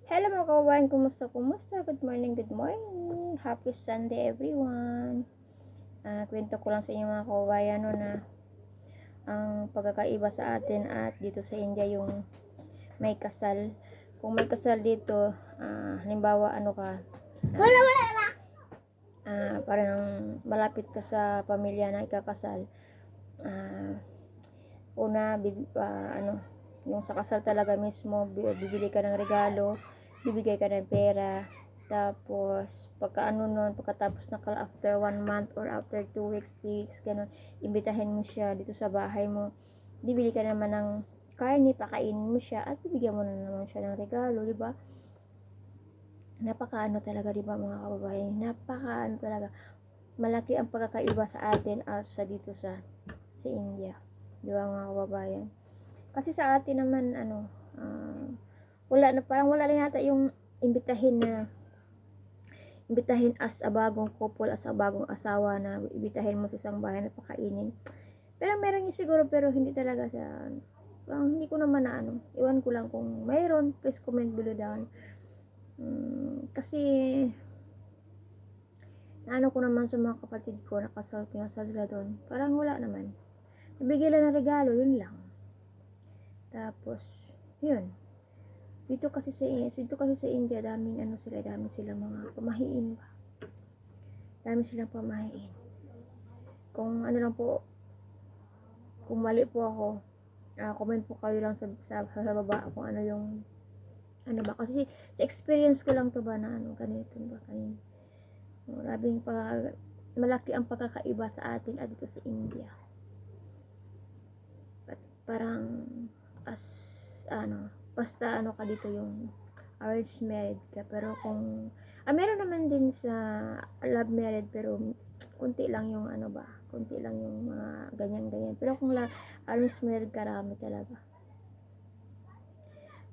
Hello mga kawain, kumusta? Good morning. Happy Sunday everyone. Kwento ko lang sa inyo mga kawain na ang pagkakaiba sa atin at dito sa India yung may kasal. Kung may kasal dito, halimbawa parang malapit ka sa pamilya na ikakasal. Yung sa kasal talaga mismo, bibili ka ng regalo, bibigay ka ng pera, tapos pagkatapos after 1 month or after 2 weeks, 3 weeks, ganun, imbitahin mo siya dito sa bahay mo, bibili ka naman ng karne, pakainin mo siya, at bibigyan mo na naman siya ng regalo, di ba? Napakaano talaga, di ba mga kababayan? Napakaano talaga. Malaki ang pagkakaiba sa atin at sa dito sa India. Di ba mga kababayan? Kasi sa atin naman parang wala na yata yung imbitahin as a bagong couple, as a bagong asawa na imbitahin mo sa isang bahay na pakainin. Pero meron yun siguro, pero hindi talaga sa parang hindi ko naman iwan ko lang kung mayroon, please comment below down. Kasi ko naman sa mga kapatid ko nakasal sila doon, parang wala naman, nabigyan lang ng regalo, yun lang. Tapos yun, dito kasi sa India, dami silang mga pamahiin ba. Dami silang pamahiin. Kung kung mali po ako, comment po kayo lang sa baba kung ano yung ba, kasi sa experience ko lang to ba na ganito ba kanina. Malaki ang pagkakaiba sa atin at dito sa India. Parang basta ka dito yung arranged married ka, pero kung meron naman din sa love married, pero kunti lang yung mga ganyan, pero kung arranged married, karami talaga,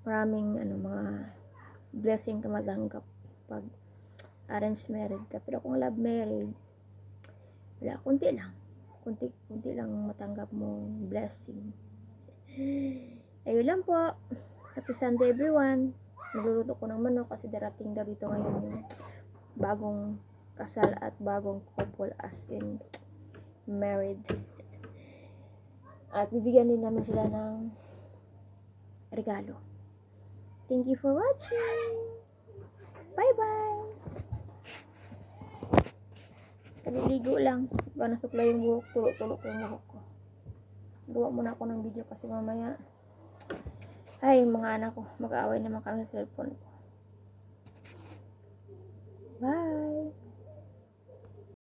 maraming mga blessing ka matanggap pag arranged married ka. Pero kung love married, wala, kunti lang matanggap mo blessing. Ayun lang po. Happy Sunday everyone. Nagluluto ko ng manok kasi darating daw dito ngayon yung bagong kasal at bagong couple, as in married. At bibigyan din namin sila ng regalo. Thank you for watching. Bye-bye. Kaliligo lang. Nasukla yung buhok. Tulok yung buhok ko. Gawa muna ako ng video kasi mamaya mga anak ko mag-aaway naman kami sa cellphone ko.